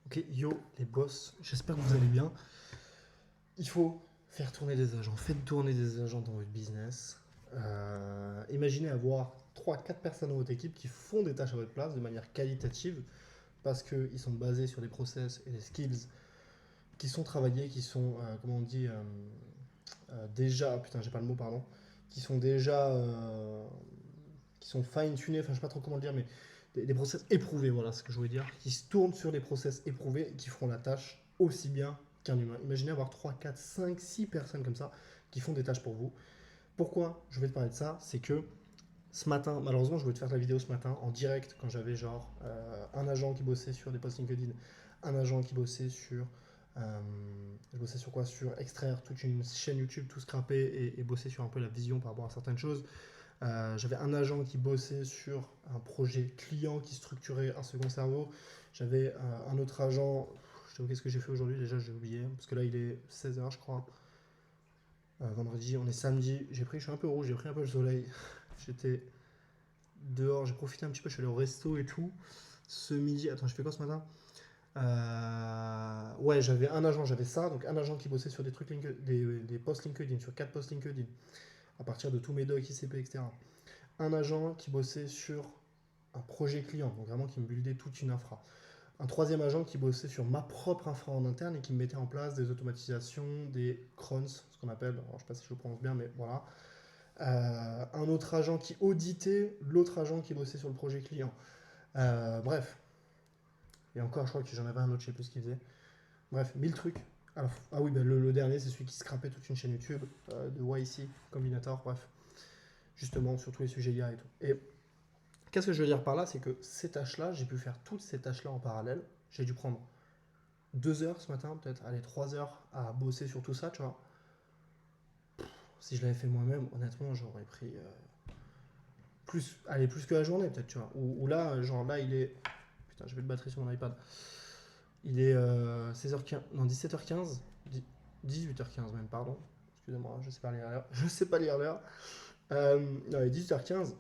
Ok, yo les boss, j'espère que vous allez bien. Il faut faire tourner des agents. Faites tourner des agents dans votre business. Imaginez avoir trois, quatre personnes dans votre équipe qui font des tâches à votre place de manière qualitative parce qu'ils sont basés sur des process et des skills qui sont travaillés, qui sont, comment on dit, déjà, putain, j'ai pas le mot, pardon, qui sont déjà, qui sont fine-tunés, enfin, je sais pas trop comment le dire, mais des process éprouvés, voilà ce que je voulais dire, qui se tournent sur des process éprouvés et qui feront la tâche aussi bien qu'un humain. Imaginez avoir 3 4 5 6 personnes comme ça qui font des tâches pour vous. Pourquoi je vais te parler de ça? C'est que ce matin, malheureusement, je voulais te faire la vidéo ce matin en direct quand j'avais genre un agent qui bossait sur des posts LinkedIn, un agent qui bossait sur. Je bossais sur quoi? Sur extraire toute une chaîne YouTube, tout scraper et bosser sur un peu la vision par rapport à certaines choses. J'avais un agent qui bossait sur un projet client qui structurait un second cerveau. J'avais un autre agent. Je t'avoue, qu'est-ce que j'ai fait aujourd'hui? Déjà, j'ai oublié. Parce que là, il est 16h, je crois. Vendredi, on est samedi. Je suis un peu rouge, j'ai pris un peu le soleil. J'étais dehors, j'ai profité un petit peu, je suis allé au resto et tout. Ce midi, attends, je fais quoi ce matin? Ouais, j'avais un agent, j'avais ça. Donc, un agent qui bossait sur des trucs des posts LinkedIn, sur 4 posts LinkedIn, à partir de tous mes docs, ICP, etc. Un agent qui bossait sur un projet client, donc vraiment qui me buildait toute une infra. Un troisième agent qui bossait sur ma propre infra en interne et qui me mettait en place des automatisations, des crons, ce qu'on appelle, alors je ne sais pas si je le prononce bien, mais voilà. Un autre agent qui auditait l'autre agent qui bossait sur le projet client. Bref, et encore, je crois que j'en avais un autre, je sais plus ce qu'il faisait. Bref, 1000 trucs. Alors, ah oui, ben le dernier, c'est celui qui scrapait toute une chaîne YouTube de YC Combinator, bref, justement sur tous les sujets IA et tout. Et qu'est-ce que je veux dire par là? C'est que ces tâches-là, j'ai pu faire toutes ces tâches-là en parallèle. J'ai dû prendre 2 heures ce matin, peut-être, allez, 3 heures à bosser sur tout ça, tu vois. Si je l'avais fait moi-même, honnêtement, j'aurais pris plus, allez, plus que la journée, peut-être, tu vois. Ou là, genre là, il est. Putain, j'ai plus de batterie sur mon iPad. Il est 16h15, non, 17h15, 18h15 même, pardon. Excusez-moi, je sais pas lire l'heure. Je sais pas lire l'heure. Non, il est 18h15.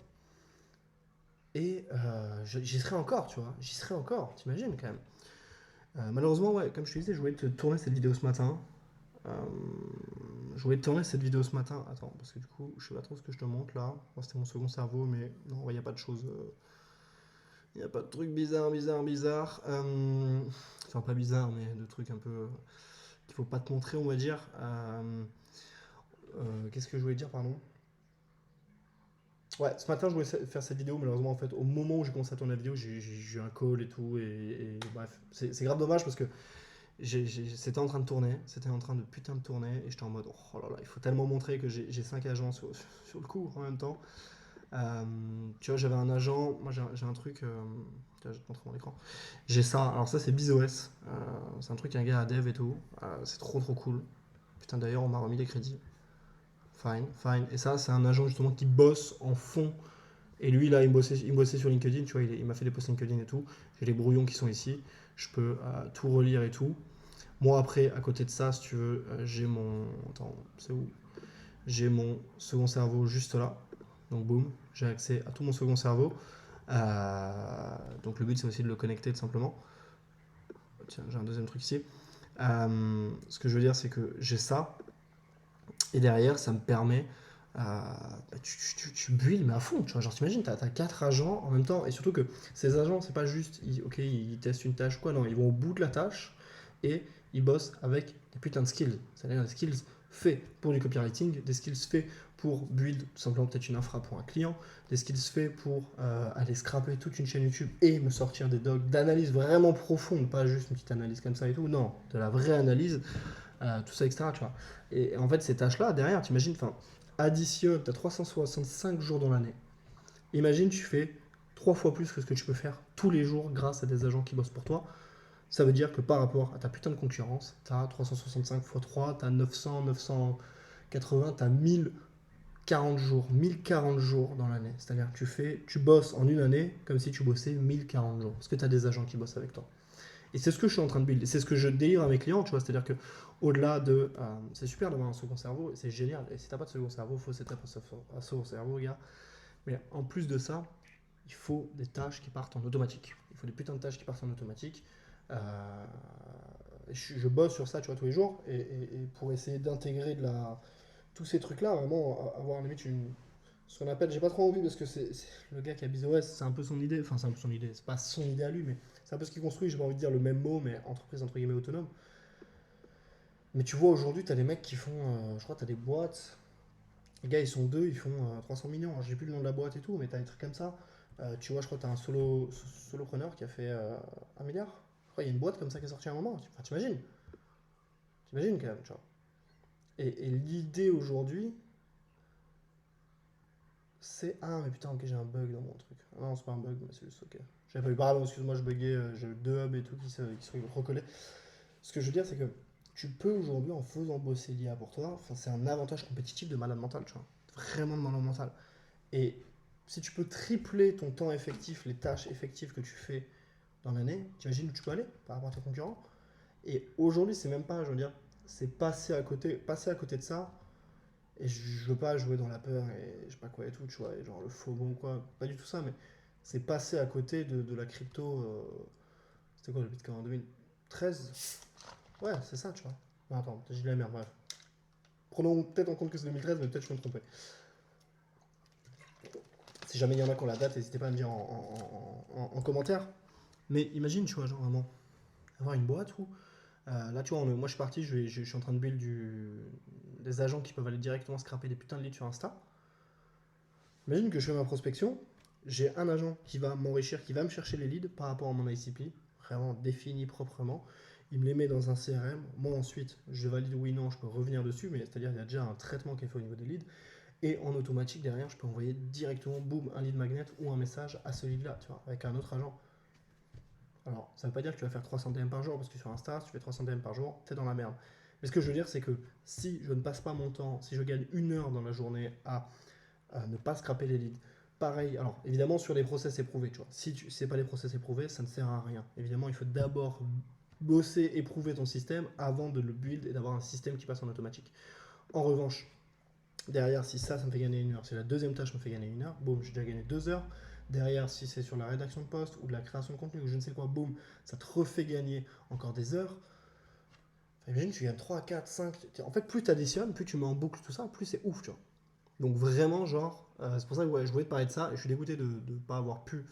Et j'y serai encore, tu vois. J'y serai encore, t'imagines quand même. Malheureusement, ouais, comme je te disais, je voulais te tourner cette vidéo ce matin. Euh, je voulais te tourner cette vidéo ce matin. Attends, parce que du coup, je sais pas trop ce que je te montre là. Moi, c'était mon second cerveau, mais non, il n'y a pas de choses. Il n'y a pas de trucs bizarres. Enfin, pas bizarre, mais de trucs un peu qu'il faut pas te montrer, on va dire. Qu'est-ce que je voulais dire, pardon? Ouais, ce matin, je voulais faire cette vidéo, malheureusement, en fait, au moment où j'ai commencé à tourner la vidéo, j'ai eu un call et tout, et bref, c'est grave dommage parce que c'était en train de tourner, c'était en train de putain de tourner, et j'étais en mode, oh là là, il faut tellement montrer que j'ai 5 agents sur le coup en même temps. Tu vois, j'avais un agent, moi j'ai un truc, je vais te montrer mon écran. J'ai ça, alors ça c'est BizOS, c'est un truc un gars à dev et tout, c'est trop cool. Putain, d'ailleurs, on m'a remis les crédits. Fine, fine. Et ça, c'est un agent justement qui bosse en fond. Et lui, là, il me bossait sur LinkedIn, tu vois, il m'a fait des posts LinkedIn et tout. J'ai les brouillons qui sont ici. Je peux tout relire et tout. Moi, après, à côté de ça, si tu veux, j'ai mon. Attends, c'est où? J'ai mon second cerveau juste là. Donc, boum, j'ai accès à tout mon second cerveau. Donc, le but, c'est aussi de le connecter tout simplement. Tiens, j'ai un deuxième truc ici. Ce que je veux dire, c'est que j'ai ça. Et derrière, ça me permet. Tu builds, mais à fond. Tu vois, genre, t'imagines, t'as 4 agents en même temps. Et surtout que ces agents, c'est pas juste, ok, ils testent une tâche ou quoi. Non, ils vont au bout de la tâche et ils bossent avec des putains de skills. C'est-à-dire des skills faits pour du copywriting, des skills faits pour build tout simplement peut-être une infra pour un client, des skills faits pour aller scraper toute une chaîne YouTube et me sortir des docs d'analyse vraiment profonde, pas juste une petite analyse comme ça et tout. Non, de la vraie analyse tout ça, etc. Tu vois. Et en fait, ces tâches-là, derrière, tu imagines, additionne, tu as 365 jours dans l'année. Imagine, tu fais 3 fois plus que ce que tu peux faire tous les jours grâce à des agents qui bossent pour toi. Ça veut dire que par rapport à ta putain de concurrence, tu as 365 x 3, tu as 900, 980, tu as 1040 jours. 1040 jours dans l'année. C'est-à-dire que tu bosses en une année comme si tu bossais 1040 jours. Parce que tu as des agents qui bossent avec toi. Et c'est ce que je suis en train de build. C'est ce que je délivre à mes clients, tu vois. C'est-à-dire que au-delà de. C'est super d'avoir un second cerveau, c'est génial. Et si t'as pas de second cerveau, il faut setup un second cerveau, gars. Mais en plus de ça, il faut des tâches qui partent en automatique. Il faut des putains de tâches qui partent en automatique. Je bosse sur ça, tu vois, tous les jours, et pour essayer d'intégrer tous ces trucs-là, vraiment avoir limite ce qu'on appelle, j'ai pas trop envie parce que c'est le gars qui a BizOS, c'est un peu son idée, enfin c'est un peu son idée, c'est pas son idée à lui, mais c'est un peu ce qu'il construit, j'ai pas envie de dire le même mot, mais entreprise entre guillemets autonome. Mais tu vois, aujourd'hui, t'as des mecs qui font, je crois, t'as des boîtes, les gars ils sont deux, ils font 300 millions, alors, j'ai plus le nom de la boîte et tout, mais t'as des trucs comme ça. Tu vois, je crois que t'as un solopreneur qui a fait 1 milliard. Je crois qu'il y a une boîte comme ça qui est sortie à un moment. Enfin, t'imagines quand même, tu vois. Et l'idée aujourd'hui, c'est. Ah, mais putain, ok, j'ai un bug dans mon truc. Ah non, c'est pas un bug, mais c'est juste ok. J'avais pas eu, pardon, excuse-moi, je buguais, j'ai eu deux hubs et tout qui sont recollés. Ce que je veux dire, c'est que tu peux aujourd'hui, en faisant bosser l'IA pour toi, enfin, c'est un avantage compétitif de malade mental, tu vois. Vraiment de malade mental. Et si tu peux tripler ton temps effectif, les tâches effectives que tu fais dans l'année, t'imagines où tu peux aller par rapport à tes concurrents. Et aujourd'hui, c'est même pas, je veux dire, c'est passer à côté de ça. Et je veux pas jouer dans la peur et je sais pas quoi et tout, tu vois, et genre le FOMO ou quoi, pas du tout ça, mais c'est passer à côté de la crypto. C'était quoi le Bitcoin en 2013? Ouais, c'est ça, tu vois. Non, attends, j'ai dit la merde, bref. Prenons peut-être en compte que c'est 2013, mais peut-être je me trompais. Si jamais il y en a qui ont la date, n'hésitez pas à me dire en commentaire. Mais imagine, tu vois, genre vraiment, avoir une boîte où, là, tu vois, moi je suis parti, je suis en train de build des agents qui peuvent aller directement scraper des putains de leads sur Insta. Imagine que je fais ma prospection, j'ai un agent qui va m'enrichir, qui va me chercher les leads par rapport à mon ICP, vraiment défini proprement. Il me les met dans un CRM. Moi ensuite, je valide oui, non, je peux revenir dessus, mais c'est-à-dire qu'il y a déjà un traitement qui est fait au niveau des leads. Et en automatique, derrière, je peux envoyer directement, boum, un lead magnet ou un message à ce lead-là, tu vois, avec un autre agent. Alors, ça ne veut pas dire que tu vas faire 300 DM par jour, parce que sur Insta, si tu fais 300 DM par jour, t'es dans la merde. Mais ce que je veux dire, c'est que si je ne passe pas mon temps, si je gagne 1 heure dans la journée à ne pas scraper les leads, pareil, alors évidemment sur les process éprouvés, tu vois, si c'est pas les process éprouvés, ça ne sert à rien. Évidemment, il faut d'abord bosser, éprouver ton système avant de le build et d'avoir un système qui passe en automatique. En revanche, derrière, si ça me fait gagner 1 heure, si la deuxième tâche me fait gagner 1 heure, boum, j'ai déjà gagné 2 heures. Derrière, si c'est sur la rédaction de poste ou de la création de contenu ou je ne sais quoi, boum, ça te refait gagner encore des heures. Enfin, imagine, tu gagnes 3, 4, 5. En fait, plus tu additionnes, plus tu mets en boucle tout ça, plus c'est ouf, tu vois. Donc vraiment, genre, c'est pour ça que ouais, je voulais te parler de ça et je suis dégoûté de ne pas avoir pu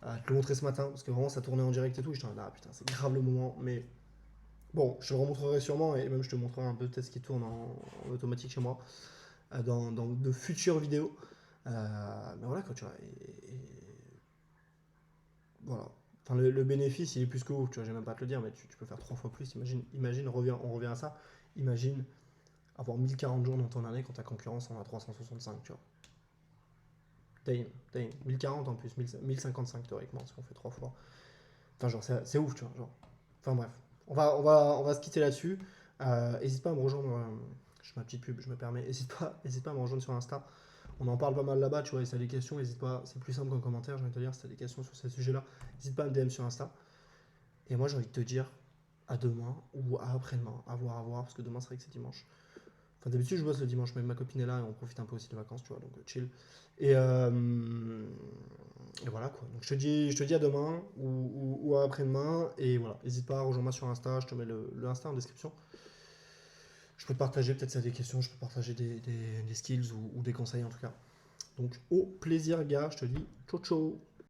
te le montrer ce matin parce que vraiment ça tournait en direct et tout. Et j'étais là, ah, putain, c'est grave le moment. Mais bon, je te le remontrerai sûrement et même je te montrerai un peu peut-être ce qui tourne en automatique chez moi dans de futures vidéos. Mais voilà quoi, tu vois. Voilà. Enfin, le bénéfice, il est plus que ouf, tu vois, j'ai même pas à te le dire, mais tu peux faire 3 fois plus. Imagine, on revient à ça. Imagine avoir 1040 jours dans ton année quand ta concurrence en a 365, tu vois. T'as 1040 en plus, 1055 théoriquement, parce qu'on fait 3 fois. Enfin, genre, c'est ouf, tu vois. Genre. Enfin, bref. On va se quitter là-dessus. N'hésite pas à me rejoindre. Je fais ma petite pub, je me permets. N'hésite pas à me rejoindre sur Insta. On en parle pas mal là-bas, tu vois. Et si t'as des questions, n'hésite pas. C'est plus simple qu'un commentaire, je vais te dire. Si t'as des questions sur ces sujets-là, n'hésite pas à me DM sur Insta. Et moi, j'ai envie de te dire à demain ou à après-demain. À voir, parce que demain, c'est vrai que c'est dimanche. Enfin, d'habitude, je bosse le dimanche, mais ma copine est là et on profite un peu aussi des vacances, tu vois, donc chill. Et, euh, et voilà quoi. Donc je te dis à demain ou à après-demain. Et voilà, n'hésite pas à rejoindre moi sur Insta, je te mets le Insta en description. Je peux te partager peut-être si tu as des questions, je peux partager des skills ou des conseils en tout cas. Donc au plaisir, gars, je te dis ciao ciao.